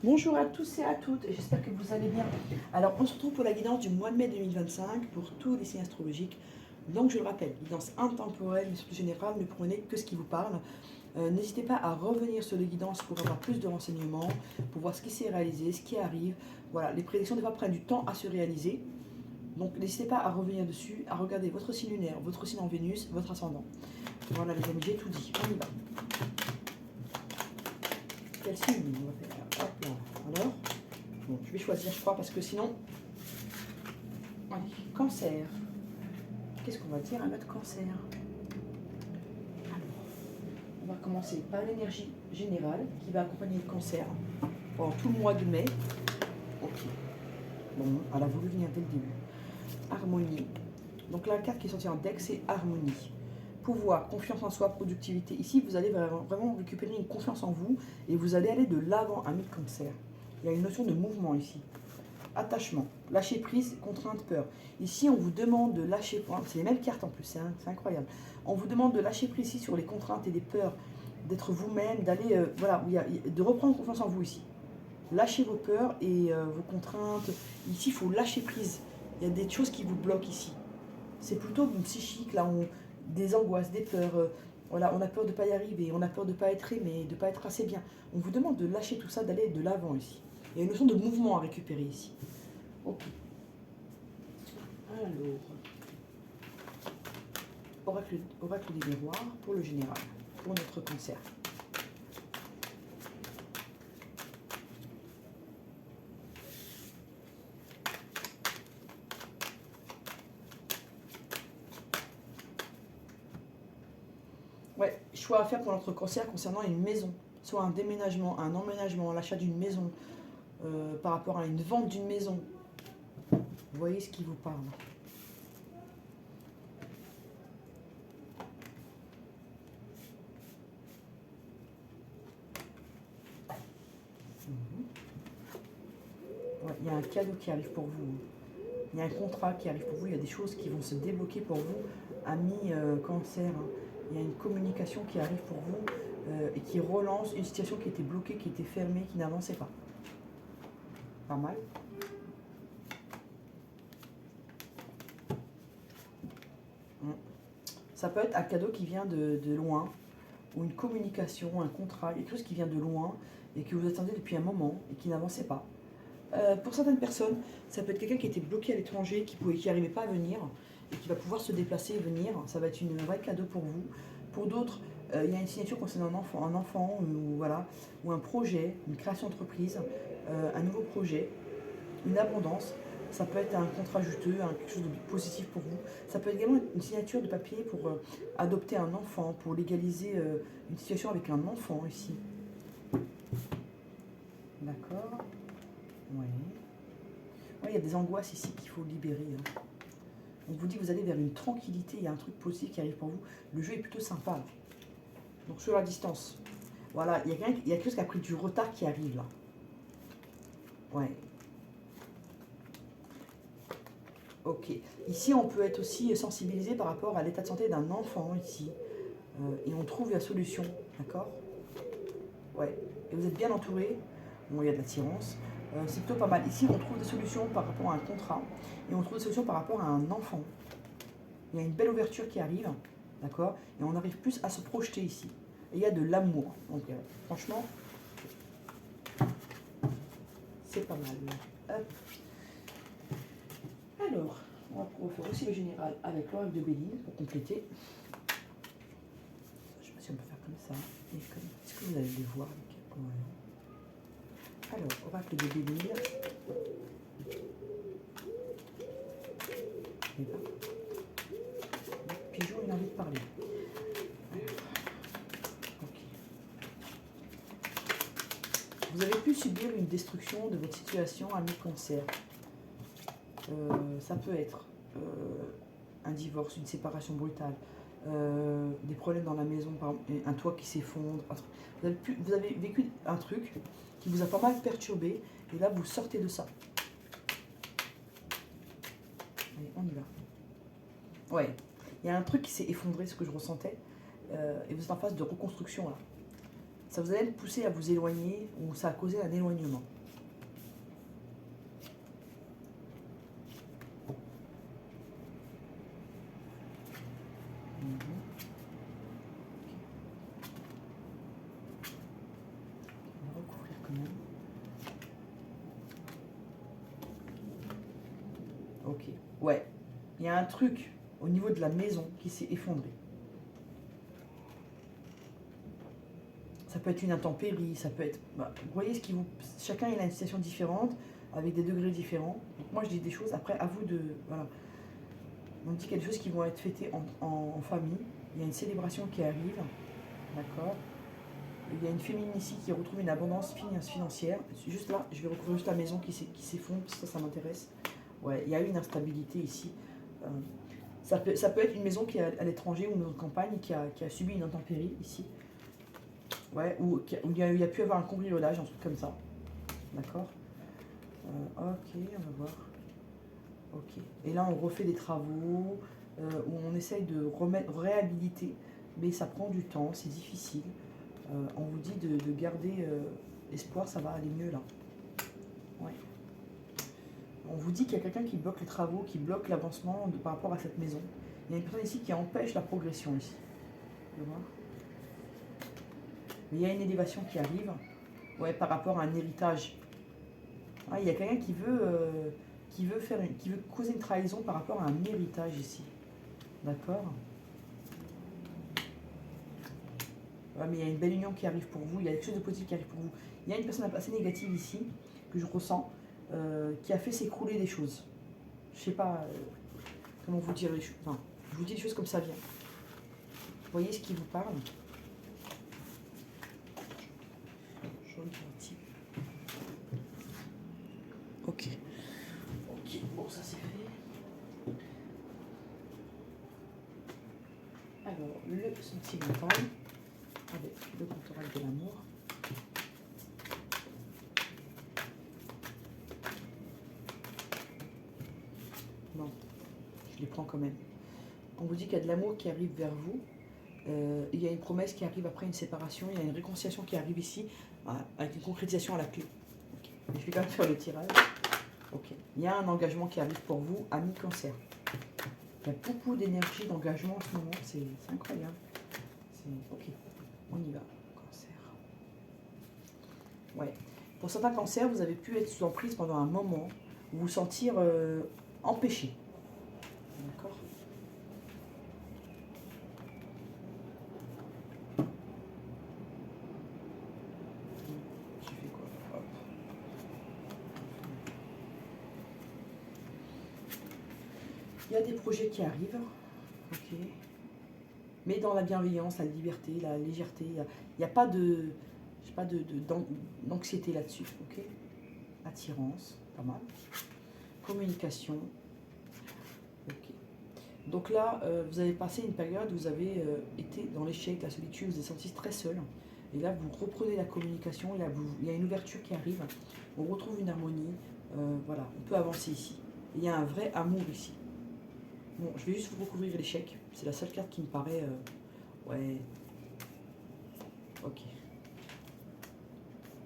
Bonjour à tous et à toutes, j'espère que vous allez bien. Alors, on se retrouve pour la guidance du mois de mai 2025 pour tous les signes astrologiques. Donc, je le rappelle, guidance intemporelle, mais surtout générale, ne prenez que ce qui vous parle. N'hésitez pas à revenir sur les guidances pour avoir plus de renseignements, pour voir ce qui s'est réalisé, ce qui arrive. Voilà, les prédictions des fois prennent du temps à se réaliser. Donc, n'hésitez pas à revenir dessus, à regarder votre signe lunaire, votre signe en Vénus, votre ascendant. Voilà, les amis, j'ai tout dit. On y va. Quel signe on va faire? Hop là. Alors, bon, je vais choisir, je crois, parce que sinon... Allez, cancer. Qu'est-ce qu'on va dire à notre cancer? Alors, on va commencer par l'énergie générale qui va accompagner le cancer pendant tout le mois de mai. Ok. Bon, elle a voulu venir dès le début. Harmonie. Donc la carte qui est sortie en deck, c'est harmonie. Pouvoir, confiance en soi, productivité. Ici, vous allez vraiment récupérer une confiance en vous et vous allez aller de l'avant, ami de cancer. Il y a une notion de mouvement ici. Attachement, lâcher prise, contrainte, peur. Ici, on vous demande de lâcher prise. C'est les mêmes cartes en plus, c'est incroyable. On vous demande de lâcher prise ici sur les contraintes et les peurs, d'être vous-même, d'aller, voilà, de reprendre confiance en vous ici. Lâchez vos peurs et vos contraintes. Ici, il faut lâcher prise. Il y a des choses qui vous bloquent ici. C'est plutôt psychique, là, des angoisses, des peurs. Voilà, on a peur de ne pas y arriver, on a peur de ne pas être aimé, de ne pas être assez bien. On vous demande de lâcher tout ça, d'aller de l'avant ici. Il y a une notion de mouvement à récupérer ici. Ok. Alors, oracle des miroirs pour le général, pour notre cancer. Ouais, choix à faire pour notre cancer concernant une maison, soit un déménagement, un emménagement, l'achat d'une maison, par rapport à une vente d'une maison. Vous voyez ce qui vous parle. Ouais, il y a un cadeau qui arrive pour vous. Il y a un contrat qui arrive pour vous. Il y a des choses qui vont se débloquer pour vous, amis cancer. Il y a une communication qui arrive pour vous et qui relance une situation qui était bloquée, qui était fermée, qui n'avançait pas. Pas mal. Ça peut être un cadeau qui vient de loin, ou une communication, un contrat, quelque chose qui vient de loin et que vous attendez depuis un moment et qui n'avançait pas. Pour certaines personnes, ça peut être quelqu'un qui était bloqué à l'étranger, qui n'arrivait pas à venir et qui va pouvoir se déplacer et venir. Ça va être un vrai cadeau pour vous. Pour d'autres, il y a une signature concernant un enfant ou, voilà, ou un projet, une création d'entreprise, un nouveau projet, une abondance. Ça peut être un contrat juteux, quelque chose de positif pour vous. Ça peut être également une signature de papier pour adopter un enfant, pour légaliser une situation avec un enfant ici. D'accord. Oui. Ouais, il y a des angoisses ici qu'il faut libérer. On vous dit que vous allez vers une tranquillité, il y a un truc positif qui arrive pour vous. Le jeu est plutôt sympa. Là. Donc sur la distance. Voilà, il y a quelque chose qui a pris du retard qui arrive là. Ouais. Ok. Ici, on peut être aussi sensibilisé par rapport à l'état de santé d'un enfant ici. Et on trouve la solution. D'accord. Ouais. Et vous êtes bien entouré. Bon, il y a de l'attirance. C'est plutôt pas mal. Ici, on trouve des solutions par rapport à un contrat. Et on trouve des solutions par rapport à un enfant. Il y a une belle ouverture qui arrive. D'accord. Et on arrive plus à se projeter ici. Et il y a de l'amour. Donc, franchement, c'est pas mal. Hop. Alors, on va faire aussi le général avec l'oracle de Béline pour compléter. Je sais pas si on peut faire comme ça. Est-ce que vous allez les voir Alors, oracle de Béline. Et là. Pigeon, il a envie de parler. Okay. Vous avez pu subir une destruction de votre situation à mi-cancer. Ça peut être un divorce, une séparation brutale, des problèmes dans la maison, par exemple, un toit qui s'effondre. Vous avez vécu un truc qui vous a pas mal perturbé, et là vous sortez de ça. Allez, on y va. Ouais, il y a un truc qui s'est effondré, ce que je ressentais, et vous êtes en phase de reconstruction là. Ça vous allez pousser à vous éloigner ou ça a causé un éloignement. On va recouvrir quand même. Ok. Ouais. Il y a un truc au niveau de la maison qui s'est effondré. Ça peut être une intempérie, ça peut être... Bah, vous voyez, chacun il a une situation différente, avec des degrés différents. Donc moi je dis des choses, après à vous de... Voilà. On dit qu'il y a des choses qui vont être fêtées en famille. Il y a une célébration qui arrive, d'accord. Il y a une féminine ici qui retrouve une abondance financière. Juste là, je vais recouvrir juste la maison qui s'effondre, parce que ça m'intéresse. Ouais, il y a eu une instabilité ici. Ça peut être une maison qui est à l'étranger ou une campagne qui a subi une intempérie ici. Ouais, où il y a pu avoir un cambriolage, un truc comme ça. D'accord. Ok, on va voir. Ok. Et là, on refait des travaux, où on essaye de réhabiliter, mais ça prend du temps, c'est difficile. On vous dit de garder espoir, ça va aller mieux là. Ouais. On vous dit qu'il y a quelqu'un qui bloque les travaux, qui bloque l'avancement par rapport à cette maison. Il y a une personne ici qui empêche la progression ici. Vous voyez. Mais il y a une élévation qui arrive, ouais, par rapport à un héritage. Ah, il y a quelqu'un qui veut causer une trahison par rapport à un héritage ici. D'accord. Ouais, mais il y a une belle union qui arrive pour vous, il y a quelque chose de positif qui arrive pour vous. Il y a une personne assez négative ici, que je ressens, qui a fait s'écrouler des choses. Je sais pas comment vous dire les choses. Enfin, je vous dis les choses comme ça vient. Vous voyez ce qui vous parle? Ok. Ok, bon, ça c'est fait. Alors, le sentimental, avec le compte oral de l'amour. Non, je les prends quand même. On vous dit qu'il y a de l'amour qui arrive vers vous. Il y a une promesse qui arrive après une séparation. Il y a une réconciliation qui arrive ici, avec une concrétisation à la clé. Okay. Mais je vais quand même faire le tirage. Ok. Il y a un engagement qui arrive pour vous, ami Cancer. Il y a beaucoup d'énergie, d'engagement en ce moment. C'est incroyable. Ok. On y va. Cancer. Ouais. Pour certains cancers, vous avez pu être sous emprise pendant un moment, vous sentir empêché. D'accord. Je fais quoi? Hop. Il y a des projets qui arrivent. Ok. Mais dans la bienveillance, la liberté, la légèreté, il n'y a pas de... d'anxiété là-dessus, ok. Attirance, pas mal. Communication, ok. Donc là, vous avez passé une période où vous avez été dans l'échec, la solitude, vous vous êtes senti très seul. Et là, vous reprenez la communication, il y a une ouverture qui arrive, on retrouve une harmonie, voilà, on peut avancer ici. Il y a un vrai amour ici. Bon, je vais juste vous recouvrir l'échec, c'est la seule carte qui me paraît... ouais, ok.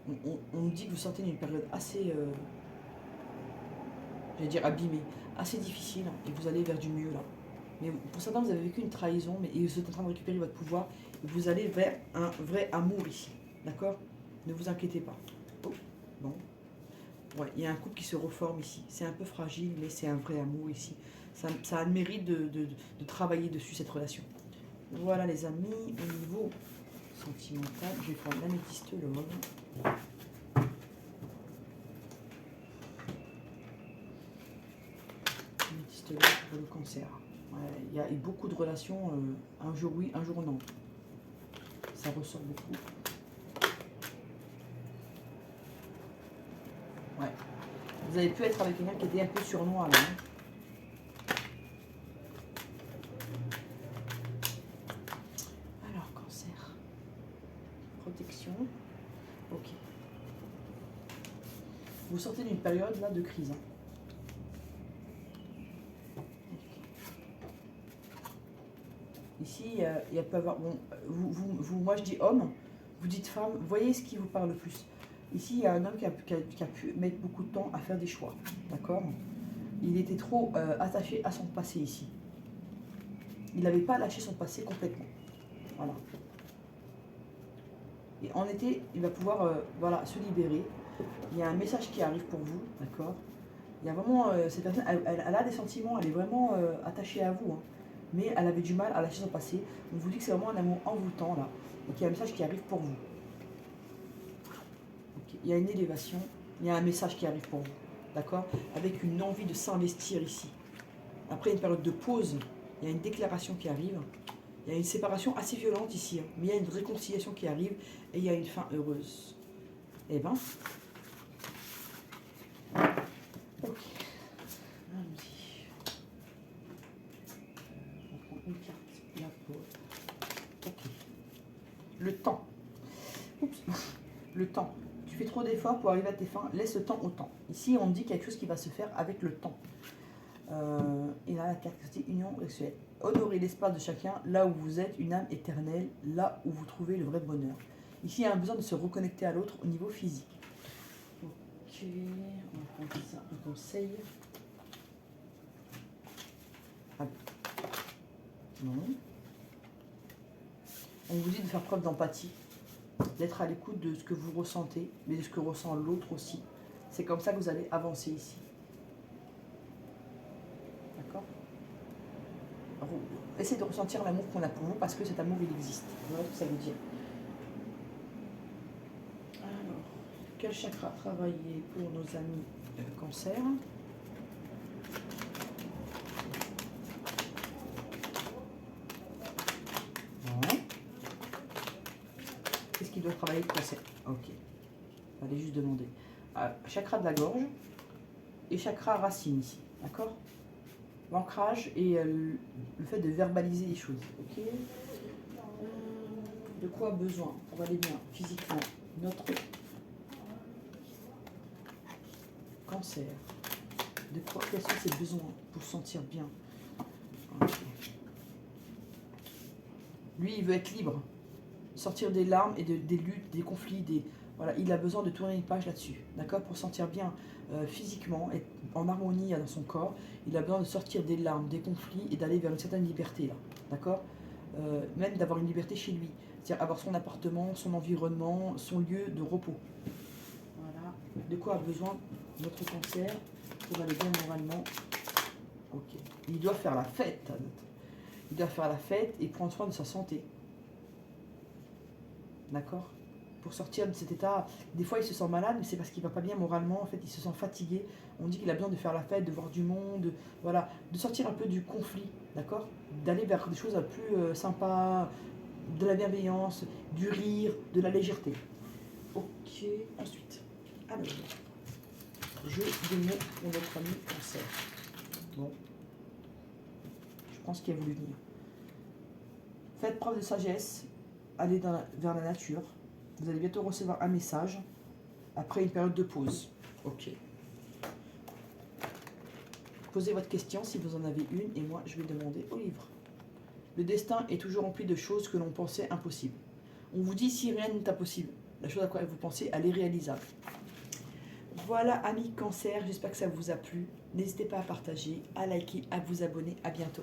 On nous dit que vous sortez d'une période assez, j'allais dire abîmée, assez difficile, et vous allez vers du mieux là. Mais pour certains, vous avez vécu une trahison, mais vous êtes en train de récupérer votre pouvoir, et vous allez vers un vrai amour ici, d'accord? Ne vous inquiétez pas. Oh, bon. Ouais, il y a un couple qui se reforme ici. C'est un peu fragile, mais c'est un vrai amour ici. Ça a le mérite de travailler dessus, cette relation. Voilà les amis, au niveau sentimental, je vais prendre l'améthyste l'homme. L'améthyste l'homme pour le cancer. Ouais, il y a eu beaucoup de relations, un jour oui, un jour non. Ça ressort beaucoup. Ouais. Vous avez pu être avec quelqu'un qui était un peu surnois là. Hein. Alors, cancer. Protection. Ok. Vous sortez d'une période là de crise. Hein. Ici, il y a peut avoir... Bon, moi je dis homme, Vous dites femme, voyez ce qui vous parle le plus. Ici, il y a un homme qui a pu mettre beaucoup de temps à faire des choix. D'accord? Il était trop attaché à son passé ici. Il n'avait pas lâché son passé complètement. Voilà. Et en été, il va pouvoir voilà, se libérer. Il y a un message qui arrive pour vous. D'accord? Il y a vraiment, cette personne, elle a des sentiments, elle est vraiment attachée à vous. Hein. Mais elle avait du mal à lâcher son passé. On vous dit que c'est vraiment un amour envoûtant là. Donc il y a un message qui arrive pour vous. Okay. Il y a une élévation, il y a un message qui arrive pour vous. D'accord? Avec une envie de s'investir ici. Après une période de pause, il y a une déclaration qui arrive. Il y a une séparation assez violente ici. Hein. Mais il y a une réconciliation qui arrive et il y a une fin heureuse. Eh ben. Ok. Allons-y. On prend une carte. La pause. Ok. Le temps. Oups. Le temps. Tu fais trop d'efforts pour arriver à tes fins. Laisse le temps au temps. Ici, on dit quelque chose qui va se faire avec le temps. Et là, la carte, c'est union sexuelle. Honorez l'espace de chacun, là où vous êtes, une âme éternelle, là où vous trouvez le vrai bonheur. Ici, il y a un besoin de se reconnecter à l'autre au niveau physique. Ok, on va prendre ça, un conseil. Ah. Non. On vous dit de faire preuve d'empathie, d'être à l'écoute de ce que vous ressentez, mais de ce que ressent l'autre aussi. C'est comme ça que vous allez avancer ici. D'accord? Essayez de ressentir l'amour qu'on a pour vous parce que cet amour, il existe. Voilà ce que ça veut dire. Alors, quel chakra travailler pour nos amis cancer? Ouais. Qu'est-ce qu'il doit travailler le cancer? Ok. Allez juste demander. Chakra de la gorge et chakra racine ici. D'accord? L'ancrage et le fait de verbaliser les choses. Ok. De quoi besoin pour aller bien physiquement? Notre cancer. De quoi? Quels sont ses besoins pour se sentir bien? Okay. Lui, il veut être libre, sortir des larmes et des luttes, des conflits, voilà, il a besoin de tourner une page là-dessus, d'accord, pour se sentir bien physiquement, être en harmonie dans son corps. Il a besoin de sortir des larmes, des conflits et d'aller vers une certaine liberté là, d'accord, même d'avoir une liberté chez lui, c'est-à-dire avoir son appartement, son environnement, son lieu de repos. Voilà, de quoi a besoin notre cancer pour aller bien moralement. Ok, il doit faire la fête. Il doit faire la fête et prendre soin de sa santé. D'accord? Pour sortir de cet état, des fois il se sent malade, mais c'est parce qu'il ne va pas bien moralement, en fait il se sent fatigué. On dit qu'il a besoin de faire la fête, de voir du monde, voilà, de sortir un peu du conflit, d'accord? D'aller vers des choses plus sympas, de la bienveillance, du rire, de la légèreté. Ok, ensuite, alors, je démonte pour notre ami cancer. Bon, je pense qu'il a voulu venir. Faites preuve de sagesse, allez vers la nature. Vous allez bientôt recevoir un message après une période de pause. Ok. Posez votre question si vous en avez une et moi je vais demander au livre. Le destin est toujours rempli de choses que l'on pensait impossibles. On vous dit si rien n'est impossible. La chose à quoi vous pensez, elle est réalisable. Voilà, amis cancer, j'espère que ça vous a plu. N'hésitez pas à partager, à liker, à vous abonner. À bientôt.